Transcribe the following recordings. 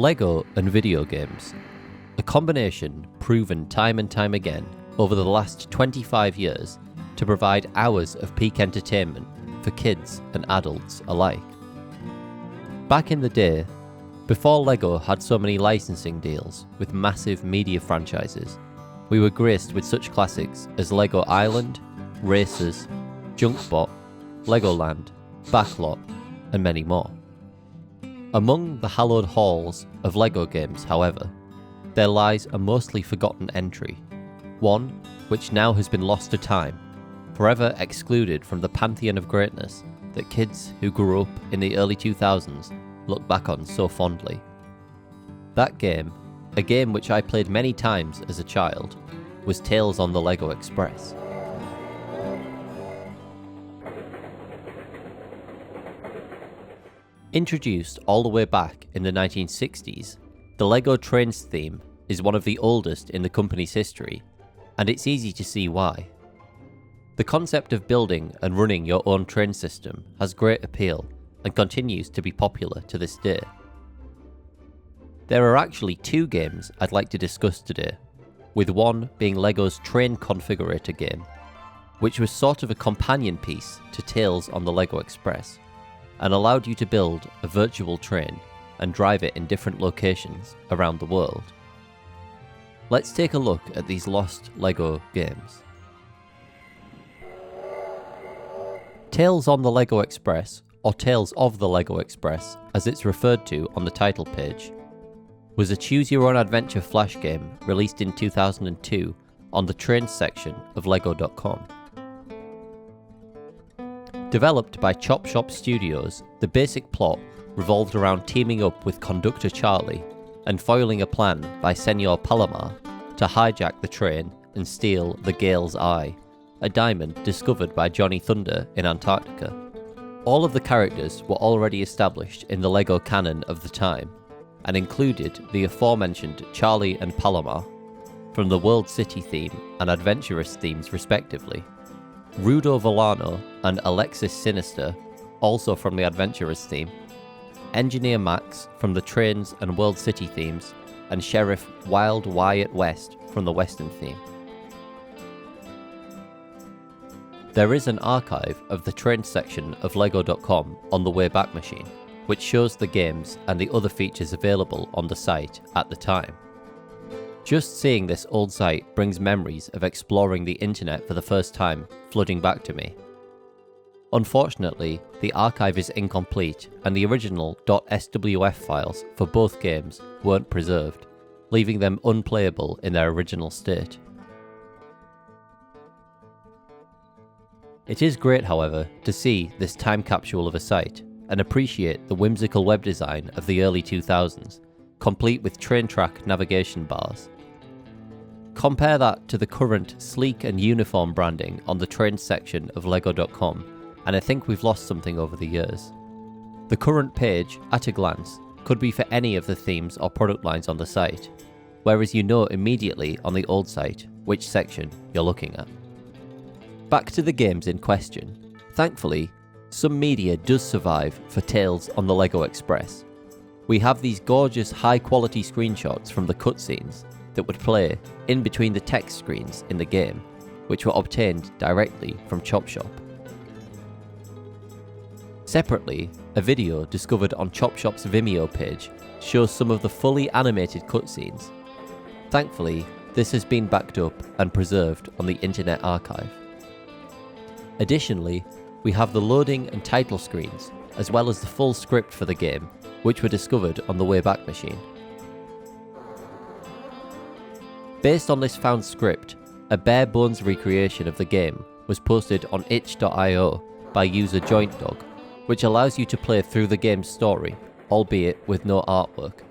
Lego and video games, a combination proven time and time again over the last 25 years to provide hours of peak entertainment for kids and adults alike. Back in the day, before Lego had so many licensing deals with massive media franchises, we were graced with such classics as Lego Island, Racers, Junkbot, Legoland, Backlot, and many more. Among the hallowed halls of Lego games, however, there lies a mostly forgotten entry, one which now has been lost to time, forever excluded from the pantheon of greatness that kids who grew up in the early 2000s look back on so fondly. That game, a game which I played many times as a child, was Tales on the Lego Express. Introduced all the way back in the 1960s, the Lego Trains theme is one of the oldest in the company's history, and it's easy to see why. The concept of building and running your own train system has great appeal and continues to be popular to this day. There are actually two games I'd like to discuss today, with one being Lego's Train Configurator game, which was sort of a companion piece to Tales on the Lego Express, and allowed you to build a virtual train and drive it in different locations around the world. Let's take a look at these lost Lego games. Tales on the Lego Express, or Tales of the Lego Express as it's referred to on the title page, was a choose-your-own-adventure flash game released in 2002 on the trains section of Lego.com. Developed by Chop Shop Studios, the basic plot revolved around teaming up with Conductor Charlie and foiling a plan by Senor Palomar to hijack the train and steal the Gale's Eye, a diamond discovered by Johnny Thunder in Antarctica. All of the characters were already established in the Lego canon of the time, and included the aforementioned Charlie and Palomar from the World City theme and Adventurous themes respectively, Rudo Volano and Alexis Sinister, also from the Adventurous theme, Engineer Max from the Trains and World City themes, and Sheriff Wild Wyatt West from the Western theme. There is an archive of the train section of Lego.com on the Wayback Machine, which shows the games and the other features available on the site at the time. Just seeing this old site brings memories of exploring the internet for the first time flooding back to me. Unfortunately, the archive is incomplete and the original .swf files for both games weren't preserved, leaving them unplayable in their original state. It is great, however, to see this time capsule of a site and appreciate the whimsical web design of the early 2000s, complete with train track navigation bars. Compare that to the current sleek and uniform branding on the train section of Lego.com, and I think we've lost something over the years. The current page, at a glance, could be for any of the themes or product lines on the site, whereas you know immediately on the old site which section you're looking at. Back to the games in question. Thankfully, some media does survive for Tales on the Lego Express. We have these gorgeous high-quality screenshots from the cutscenes that would play in between the text screens in the game, which were obtained directly from Chop Shop. Separately, a video discovered on Chop Shop's Vimeo page shows some of the fully animated cutscenes. Thankfully, this has been backed up and preserved on the Internet Archive. Additionally, we have the loading and title screens, as well as the full script for the game, which were discovered on the Wayback Machine. Based on this found script, a bare bones recreation of the game was posted on itch.io by user JointDog, which allows you to play through the game's story, albeit with no artwork.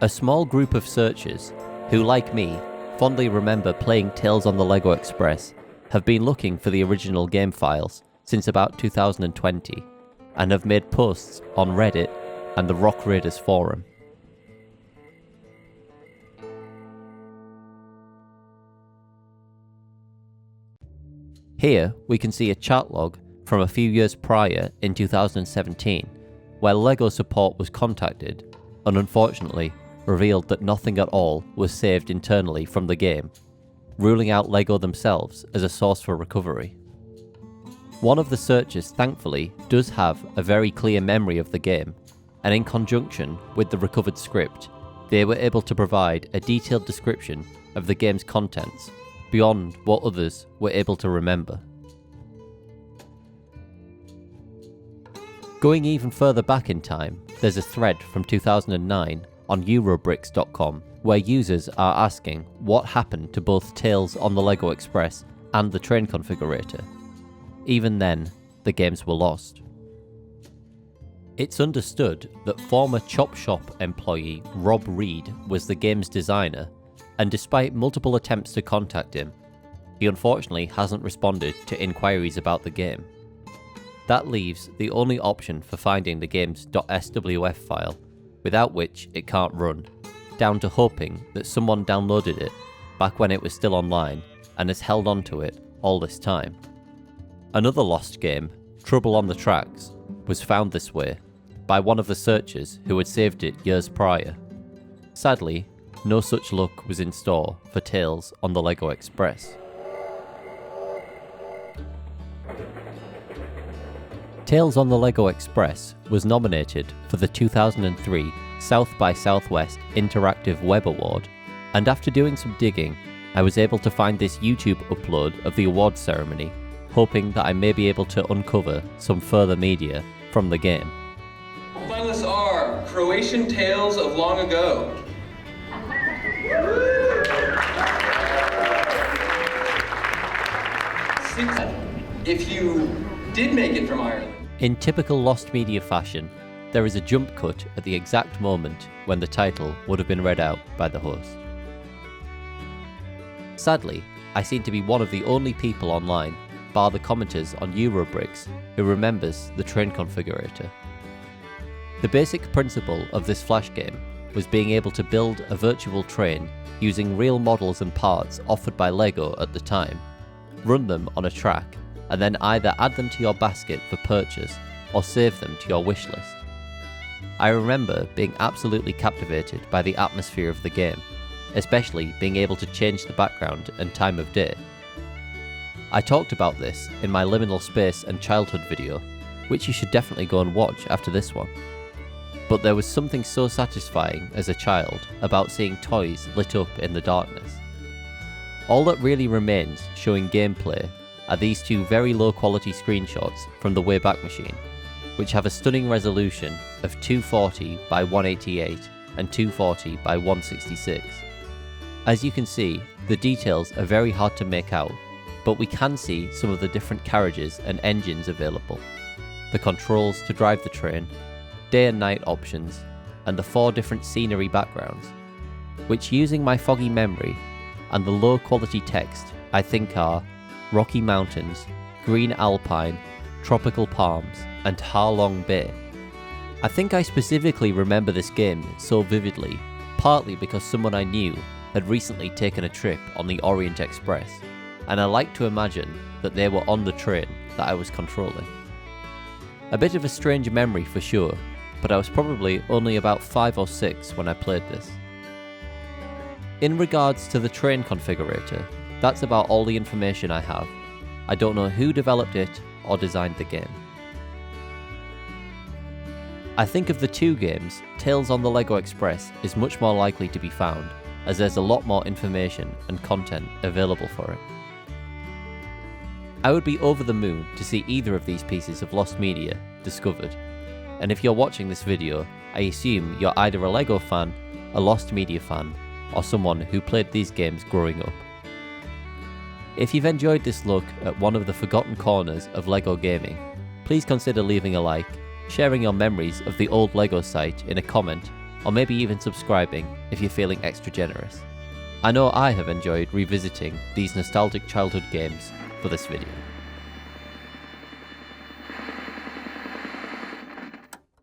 A small group of searchers, who like me, fondly remember playing Tales on the Lego Express, have been looking for the original game files since about 2020, and have made posts on Reddit and the Rock Raiders forum. Here we can see a chat log from a few years prior in 2017, where LEGO support was contacted and unfortunately revealed that nothing at all was saved internally from the game, ruling out LEGO themselves as a source for recovery. One of the searchers thankfully does have a very clear memory of the game, and in conjunction with the recovered script, they were able to provide a detailed description of the game's contents beyond what others were able to remember. Going even further back in time, there's a thread from 2009 on Eurobricks.com where users are asking what happened to both Tales on the LEGO Express and the train configurator. Even then, the games were lost. It's understood that former Chop Shop employee Rob Reed was the game's designer, and despite multiple attempts to contact him, he unfortunately hasn't responded to inquiries about the game. That leaves the only option for finding the game's .swf file, without which it can't run, down to hoping that someone downloaded it back when it was still online and has held on to it all this time. Another lost game, Trouble on the Tracks, was found this way by one of the searchers who had saved it years prior. Sadly, no such luck was in store for Tales on the LEGO Express. Tales on the LEGO Express was nominated for the 2003 South by Southwest Interactive Web Award, and after doing some digging, I was able to find this YouTube upload of the awards ceremony, hoping that I may be able to uncover some further media from the game. Finalists are Croatian Tales of Long Ago. If you did make it from Ireland. In typical Lost Media fashion, there is a jump cut at the exact moment when the title would have been read out by the host. Sadly, I seem to be one of the only people online, bar the commenters on Eurobricks, who remembers the train configurator. The basic principle of this flash game was being able to build a virtual train using real models and parts offered by LEGO at the time, run them on a track, and then either add them to your basket for purchase or save them to your wish list. I remember being absolutely captivated by the atmosphere of the game, especially being able to change the background and time of day. I talked about this in my Liminal Space and Childhood video, which you should definitely go and watch after this one. But there was something so satisfying as a child about seeing toys lit up in the darkness. All that really remains showing gameplay are these two very low quality screenshots from the Wayback Machine, which have a stunning resolution of 240 by 188 and 240 by 166. As you can see, the details are very hard to make out, but we can see some of the different carriages and engines available, the controls to drive the train, day and night options, and the 4 different scenery backgrounds, which using my foggy memory and the low quality text I think are Rocky Mountains, Green Alpine, Tropical Palms, and Ha Long Bay. I think I specifically remember this game so vividly, partly because someone I knew had recently taken a trip on the Orient Express, and I like to imagine that they were on the train that I was controlling. A bit of a strange memory for sure, but I was probably only about 5 or 6 when I played this. In regards to the train configurator, that's about all the information I have. I don't know who developed it or designed the game. I think of the two games, Tales on the LEGO Express is much more likely to be found, as there's a lot more information and content available for it. I would be over the moon to see either of these pieces of lost media discovered, and if you're watching this video, I assume you're either a LEGO fan, a lost media fan, or someone who played these games growing up. If you've enjoyed this look at one of the forgotten corners of LEGO gaming, please consider leaving a like, sharing your memories of the old LEGO site in a comment, or maybe even subscribing if you're feeling extra generous. I know I have enjoyed revisiting these nostalgic childhood games for this video.